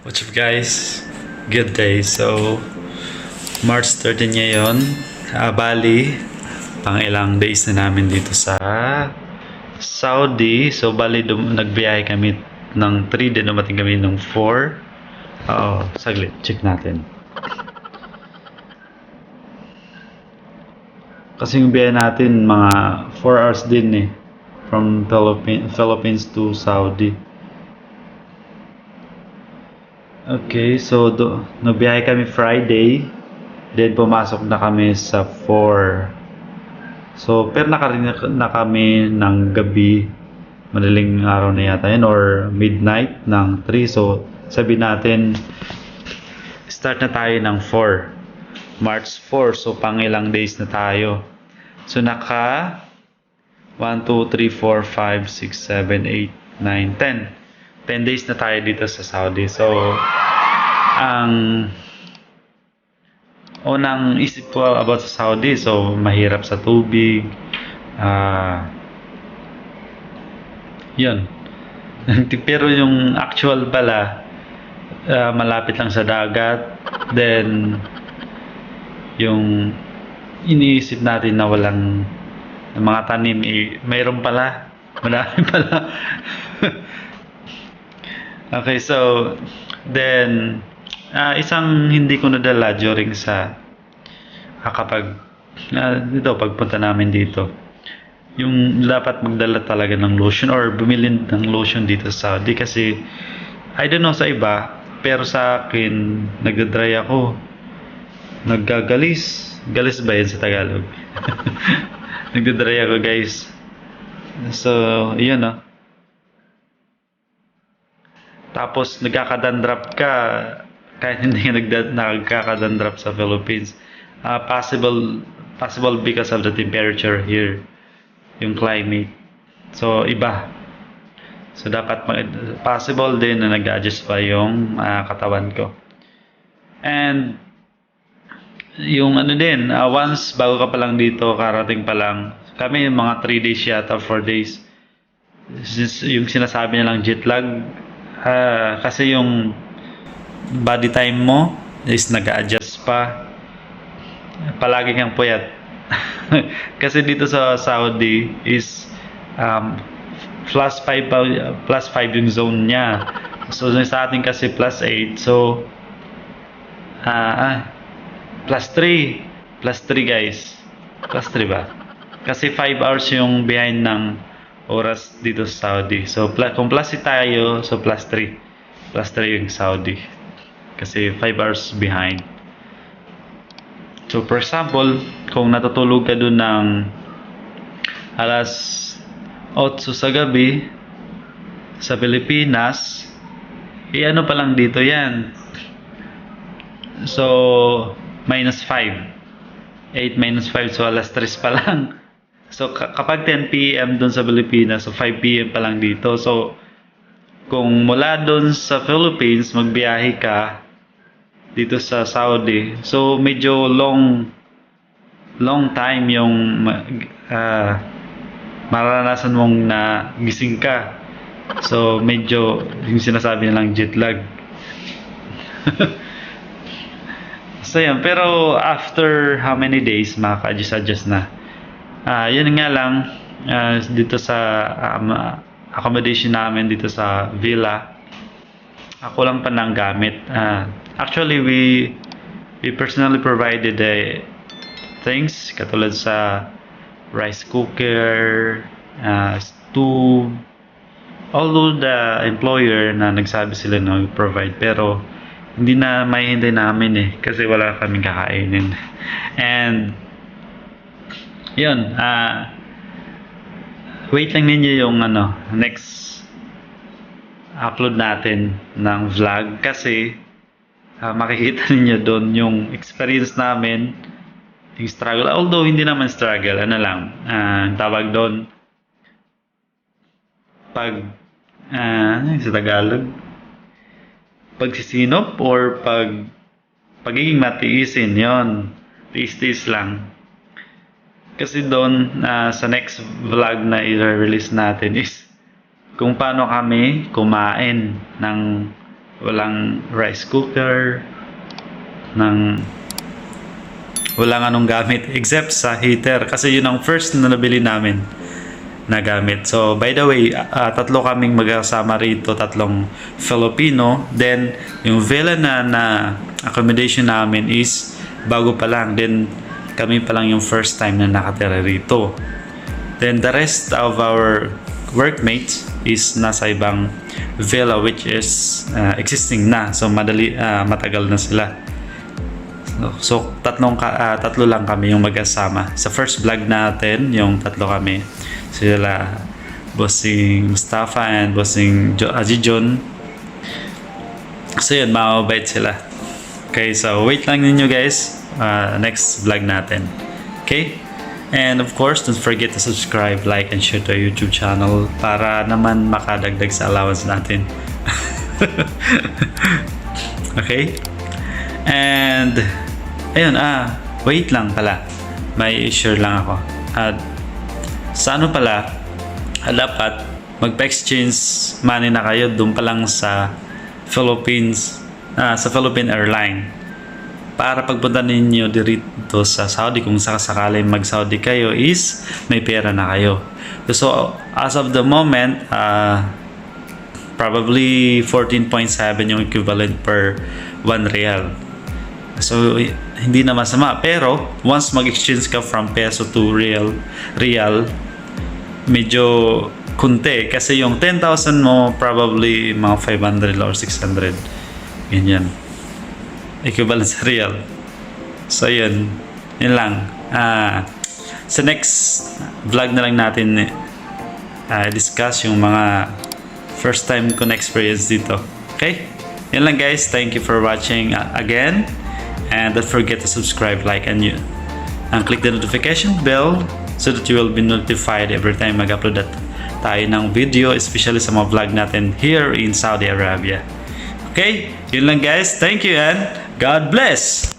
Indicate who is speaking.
Speaker 1: What's up guys? Good day. So, March 13 ngayon. Bali, pang ilang days na namin dito sa Saudi. So, bali nagbiyahe kami ng 3, din dumating kami ng 4. Saglit. Check natin. Kasi yung biyahe natin mga 4 hours din eh. From Philippines to Saudi. Okay, so nabiyahe kami Friday, then pumasok na kami sa 4. So, pero nakarinig na kami ng gabi, madaling araw na yata yun, or midnight ng 3. So, sabi natin, start na tayo ng 4. March 4, so pang ilang days na tayo. So, 1, 2, 3, 4, 5, 6, 7, 8, 9, 10. 10 days na tayo dito sa Saudi. So, ang unang isip ko about sa Saudi, so mahirap sa tubig. Yun. Pero yung actual pala, malapit lang sa dagat. Then, yung iniisip natin na walang mga tanim, mayroon pala. Marami pala. Okay, so then isang hindi ko nadala during sa kapag pagpunta namin dito, yung dapat magdala talaga ng lotion or bumili ng lotion dito sa Saudi. Kasi I don't know sa iba, pero sa akin nagdadry ako, galis ba yun sa Tagalog? Nagdadry ako guys. So yun Tapos nagkakadandrap ka kahit hindi ka nagkakadandrap sa Philippines. Possible because of the temperature here, yung climate. So iba. So dapat possible din na nag-adjust pa yung katawan ko. And yung din, once bago ka pa lang dito, karating pa lang, kami mga 3 days yata, 4 days. Yung sinasabi nilang jet lag, kasi yung body time mo is nag-adjust pa, palagi kang puyat. Kasi dito sa Saudi is +5 yung zone niya. So sa atin kasi +8. So +3 guys, +3 ba? Kasi 5 hours yung behind ng oras dito sa Saudi. So, kung +8 tayo, so +3. +3 yung Saudi. Kasi 5 hours behind. So, for example, kung natutulog ka dun ng alas 8 sa gabi sa Pilipinas, ano pa lang dito yan. So, -5. 8 - 5, so alas 3 pa lang. So, kapag 10 PM doon sa Pilipinas, so 5 PM pa lang dito. So, kung mula doon sa Philippines, magbiyahe ka dito sa Saudi, so medyo long time yung maranasan mong na gising ka. So, medyo yung sinasabi nilang jet lag. So, yan. Pero, after how many days, makaka-adjust na. Yun nga lang, dito sa accommodation namin dito sa villa, ako lang pa nang gamit. Actually, we personally provided things katulad sa rice cooker, stove, although the employer na nagsabi sila na provide, pero hindi na mahihintay namin kasi wala kaming kakainin. And yun, wait lang ninyo yung next upload natin ng vlog, kasi makikita ninyo doon yung experience namin, yung struggle, although hindi naman struggle, tawag doon sa Tagalog, pagsisinop or pagiging matiisin, yon, tiis-tiis lang. Kasi doon, sa next vlog na i-release natin is kung paano kami kumain ng walang rice cooker, ng walang anong gamit except sa heater kasi yun ang first na nabili namin na gamit. So by the way, tatlo kaming magkasama rito, tatlong Filipino. Then yung villa na accommodation namin is bago pa lang. Then kami pa lang yung first time na nakatira rito. Then the rest of our workmates is nasa ibang villa which is existing na. So matagal na sila. So tatlo lang kami yung magkasama. Sa first vlog natin, yung tatlo kami. Sila Bossing Mustafa and Bossing Aji John. So yun, mababait sila. Okay, so wait lang ninyo guys. Next vlog natin. Okay? And of course, don't forget to subscribe, like, and share to our YouTube channel para naman makadagdag sa allowance natin. Okay? And ayun, wait lang pala. May share lang ako. Sa ano pala, dapat magpa-exchange money na kayo doon pa lang sa Philippines, sa Philippine Airline. Para pagpunta ninyo dito sa Saudi, kung sakasakali mag-Saudi kayo, is may pera na kayo. So, as of the moment, probably 14.7 yung equivalent per 1 real. So, hindi na masama. Pero, once mag-exchange ka from peso to real, medyo kunti. Kasi yung 10,000 mo, probably mga 500 or 600. Ganyan. Equivalent sa real. So, yun. Yun lang. Sa next vlog na lang natin discuss yung mga first time ko na experience dito. Okay? Yan lang guys. Thank you for watching again. And don't forget to subscribe, like, and click the notification bell so that you will be notified every time mag-upload tayo ng video, especially sa mga vlog natin here in Saudi Arabia. Okay? Yun lang guys. Thank you and God bless!